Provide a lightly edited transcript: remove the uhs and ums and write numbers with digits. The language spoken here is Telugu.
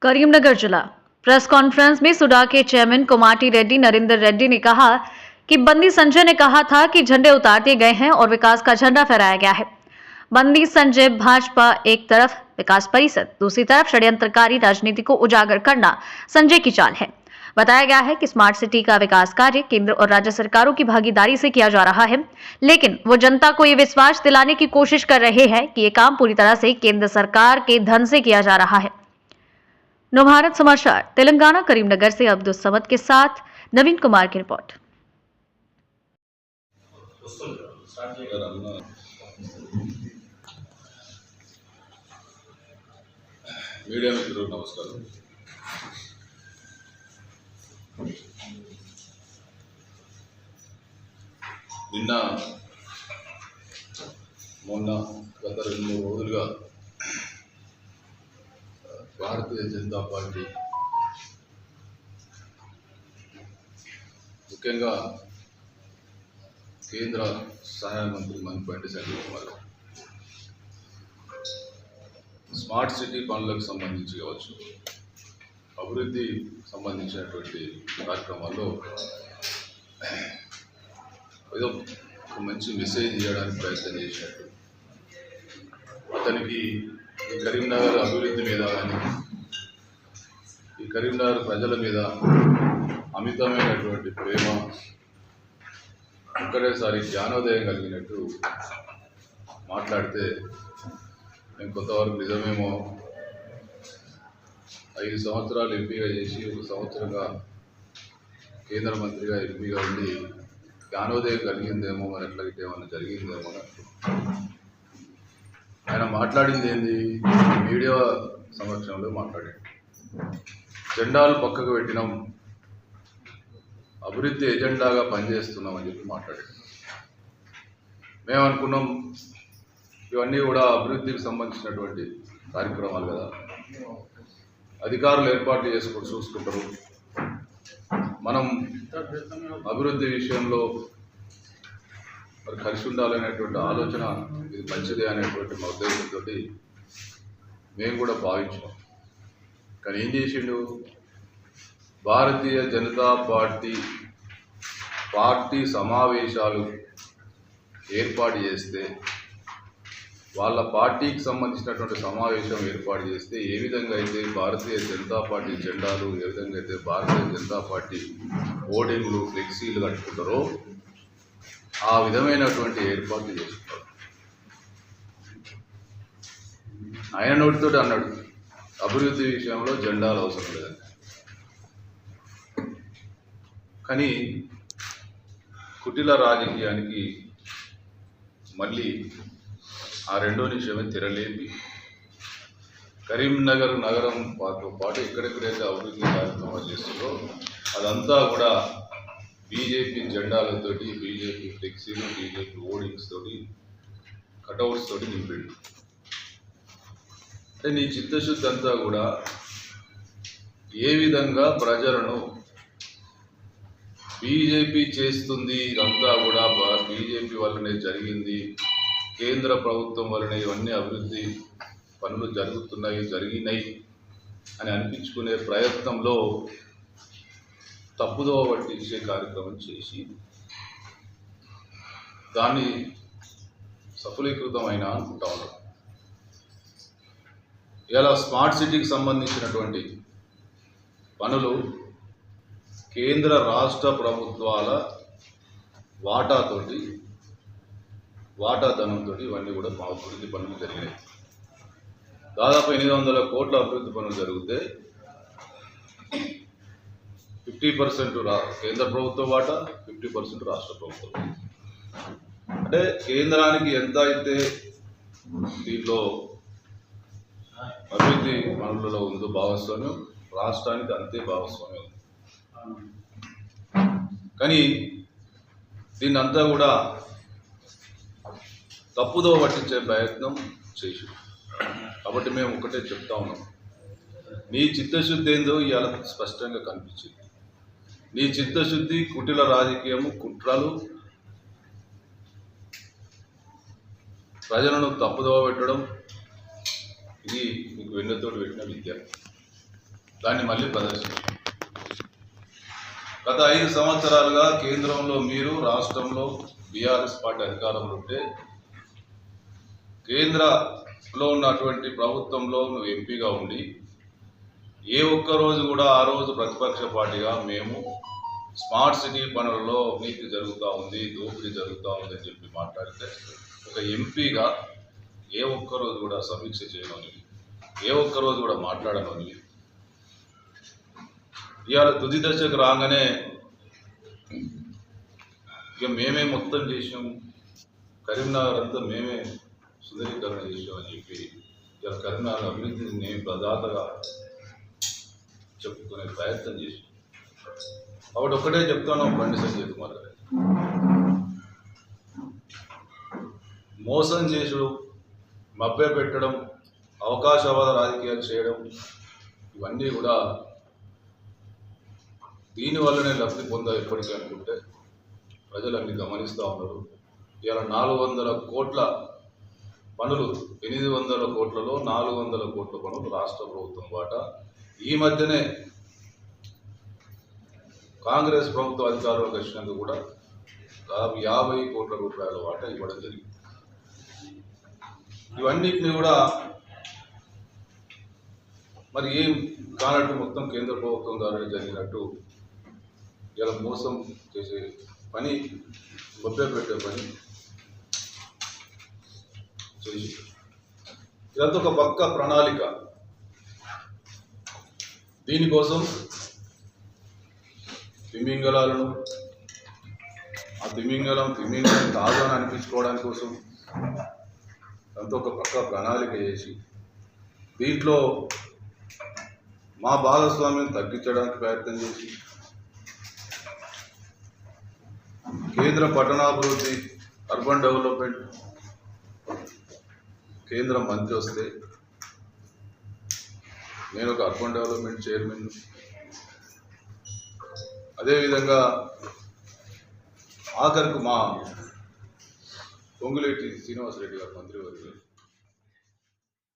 करीमनगर जिला प्रेस कॉन्फ्रेंस में सुडा के चेयरमैन कोमाटी रेड्डी नरेंद्र रेड्डी ने कहा कि बंदी संजय ने कहा था कि झंडे उतार दिए गए हैं और विकास का झंडा फहराया गया है। बंदी संजय भाजपा एक तरफ, विकास परिषद दूसरी तरफ षड्यंत्रकारी राजनीति को उजागर करना संजय की चाल है। बताया गया है कि स्मार्ट सिटी का विकास कार्य केंद्र और राज्य सरकारों की भागीदारी से किया जा रहा है, लेकिन वो जनता को ये विश्वास दिलाने की कोशिश कर रहे हैं कि ये काम पूरी तरह से केंद्र सरकार के धन से किया जा रहा है। नवभारत समाचार तेलंगाना करीमनगर से अब्दुल समद के साथ नवीन कुमार की रिपोर्ट। मीडिया मित्रुలకు నమస్కారం। నిన్న మొన్న గత 2-3 రోజులుగా భారతీయ జనతా పార్టీ ముఖ్యంగా కేంద్ర సహాయ మంత్రి మంత్రి సంజయ్ కుమార్ స్మార్ట్ సిటీ పనులకు సంబంధించి కావచ్చు, అభివృద్ధి సంబంధించినటువంటి కార్యక్రమాల్లో ఏదో ఒక మంచి మెసేజ్ ఇవ్వడానికి ప్రయత్నం చేసినట్టు, అతనికి ఈ కరీంనగర్ అభివృద్ధి మీద కానీ ఈ కరీంనగర్ ప్రజల మీద అమితమైనటువంటి ప్రేమ, ఒక్కటేసారి జ్ఞానోదయం కలిగినట్టు మాట్లాడితే నేను కొంతవరకు నిజమేమో, 5 సంవత్సరాలు ఎంపీగా చేసి 1 సంవత్సరంగా కేంద్ర మంత్రిగా ఎంపీగా ఉండి జ్ఞానోదయం కలిగిందేమో, మరి ఎట్లా ఏమన్నా జరిగిందేమో. ఆయన మాట్లాడింది ఏంది? మీడియా సమక్షంలో మాట్లాడాడు. జెండాలు పక్కకు పెట్టినాం, అభివృద్ధి ఎజెండాగా పనిచేస్తున్నామని చెప్పి మాట్లాడాడు. మేము అనుకున్నాం ఇవన్నీ కూడా అభివృద్ధికి సంబంధించినటువంటి కార్యక్రమాలు కదా, అధికారులు ఏర్పాట్లు చేసుకొని చూసుకుంటారు, మనం అభివృద్ధి విషయంలో మరి కలిసి ఉండాలనేటువంటి ఆలోచన ఇది మంచిదే అనేటువంటి మా ఉద్దేశంతో మేము కూడా భావించాం. కానీ ఏం చేసిండు? భారతీయ జనతా పార్టీ సమావేశాలు ఏర్పాటు చేస్తే, వాళ్ళ పార్టీకి సంబంధించినటువంటి సమావేశం ఏర్పాటు చేస్తే ఏ విధంగా అయితే భారతీయ జనతా పార్టీ జెండాలు, ఏ విధంగా అయితే భారతీయ జనతా పార్టీ హోర్డింగ్లు, ఫ్లెక్సీలు కట్టుకుంటారో ఆ విధమైనటువంటి ఏర్పాట్లు చేసుకుంటారు. ఆయన నోటితో అన్నాడు అభివృద్ధి విషయంలో జెండాలు అవసరం లేదని. కానీ కుటిల రాజకీయానికి మళ్ళీ ఆ రెండో నిమిషమే తెరలేపి కరీంనగర్ నగరం పాటు ఎక్కడెక్కడైతే అభివృద్ధి కార్యక్రమాలు చేస్తుందో అదంతా కూడా బీజేపీ జెండాలతోటి, బీజేపీ ఫ్లెక్సీలు, బీజేపీ హోర్డింగ్స్ తోటి, కటౌట్స్ తోటి నింపాడు. అంటే నీ చిత్తశుద్ధి అంతా కూడా ఏ విధంగా ప్రజలను బీజేపీ చేస్తుంది, ఇదంతా కూడా బీజేపీ వల్లనే జరిగింది, కేంద్ర ప్రభుత్వం వలన ఇవన్నీ అభివృద్ధి పనులు జరిగినాయి అని అనిపించుకునే ప్రయత్నంలో తప్పుదో పట్టించే కార్యక్రమం చేసి దాన్ని సఫలీకృతమైన అనుకుంటా ఉన్నాం. ఇలా స్మార్ట్ సిటీకి సంబంధించినటువంటి పనులు కేంద్ర రాష్ట్ర ప్రభుత్వాల వాటాధనంతో ఇవన్నీ కూడా మా అభివృద్ధి పనులు జరిగినాయి. దాదాపు 800 కోట్ల అభివృద్ధి పనులు జరిగితే 50% కేంద్ర ప్రభుత్వ వాటా, 50% రాష్ట్ర ప్రభుత్వం. అంటే కేంద్రానికి ఎంత అయితే దీంట్లో అభివృద్ధి పనులలో ఉందో భాగస్వామ్యం, రాష్ట్రానికి అంతే భాగస్వామ్యం ఉంది. కానీ దీన్ని అంతా కూడా తప్పుదో పట్టించే ప్రయత్నం చేసి, కాబట్టి మేము ఒకటే చెప్తా ఉన్నాం, నీ చిత్తశుద్ధి ఏందో ఇవాళ స్పష్టంగా కనిపించింది. నీ చిత్తశుద్ధి కుటిల రాజకీయము, కుట్రలు, ప్రజలను తప్పుదోవ పెట్టడం, ఇది మీకు వెన్నతోటి పెట్టిన విద్య. దాన్ని మళ్ళీ ప్రదర్శించారు. గత 5 సంవత్సరాలుగా కేంద్రంలో మీరు, రాష్ట్రంలో బీఆర్ఎస్ పార్టీ అధికారంలో ఉంటే కేంద్రంలో ఉన్నటువంటి ప్రభుత్వంలో నువ్వు ఎంపీగా ఉండి ఏ ఒక్క రోజు కూడా ఆ రోజు ప్రతిపక్ష పార్టీగా మేము స్మార్ట్ సిటీ పనులలో అవినీతి జరుగుతూ ఉంది, దోపిడీ జరుగుతూ ఉంది అని చెప్పి మాట్లాడితే ఒక ఎంపీగా ఏ ఒక్కరోజు కూడా సమీక్ష చేయనోనివి, ఏ ఒక్కరోజు కూడా మాట్లాడనోనివి, ఇవాళ తుది దశకు రాగానే ఇక మేమే మొత్తం చేసాము, కరీంనగర్ అంతా మేమే సుందరీకరణ చేసామని చెప్పి ఇవాళ కరీంనగర్ అభివృద్ధిని నేను ప్రదాతగా చెప్పుకునే ప్రయత్నం చేసి కాబట్టి ఒక్కటే చెప్తాను బండి సంజయ్ కుమార్ గారు, మోసం చేసుడు, మభ్య పెట్టడం, అవకాశవాద రాజకీయాలు చేయడం ఇవన్నీ కూడా దీనివల్లనే లబ్ధి పొందా ఎప్పటికీ అనుకుంటే ప్రజలు అన్ని గమనిస్తూ ఉన్నారు. ఇవాళ 400 కోట్ల పనులు, 800 కోట్లలో 400 కోట్ల పనులు రాష్ట్ర ప్రభుత్వం వాటా ఈ మధ్యనే కాంగ్రెస్ ప్రభుత్వ అధికారంలోకి వచ్చినందుకు కూడా దాదాపు 50 కోట్ల రూపాయల వాటా ఇవ్వడం జరిగింది. ఇవన్నిటిని కూడా మరి ఏం కానట్టు మొత్తం కేంద్ర ప్రభుత్వం ద్వారా జరిగినట్టు ఇలా మోసం చేసే పని, మభ్య పెట్టే పని చేసి ఇదంతా ఒక పక్క ప్రణాళిక. దీనికోసం తిమింగలాలను ఆ తిమింగలం కాదు అని అనిపించుకోవడానికి కోసం అంత ఒక పక్క ప్రణాళిక చేసి దీంట్లో మా భాగస్వామ్యం తగ్గించడానికి ప్రయత్నం చేసి కేంద్ర పట్టణాభివృద్ధి, అర్బన్ డెవలప్మెంట్ కేంద్ర మంత్రి వస్తే నేను ఒక అర్బన్ డెవలప్మెంట్ చైర్మన్, అదేవిధంగా ఆఖరికి మా పొంగులేటి శ్రీనివాసరెడ్డి గారు మంత్రివర్యులు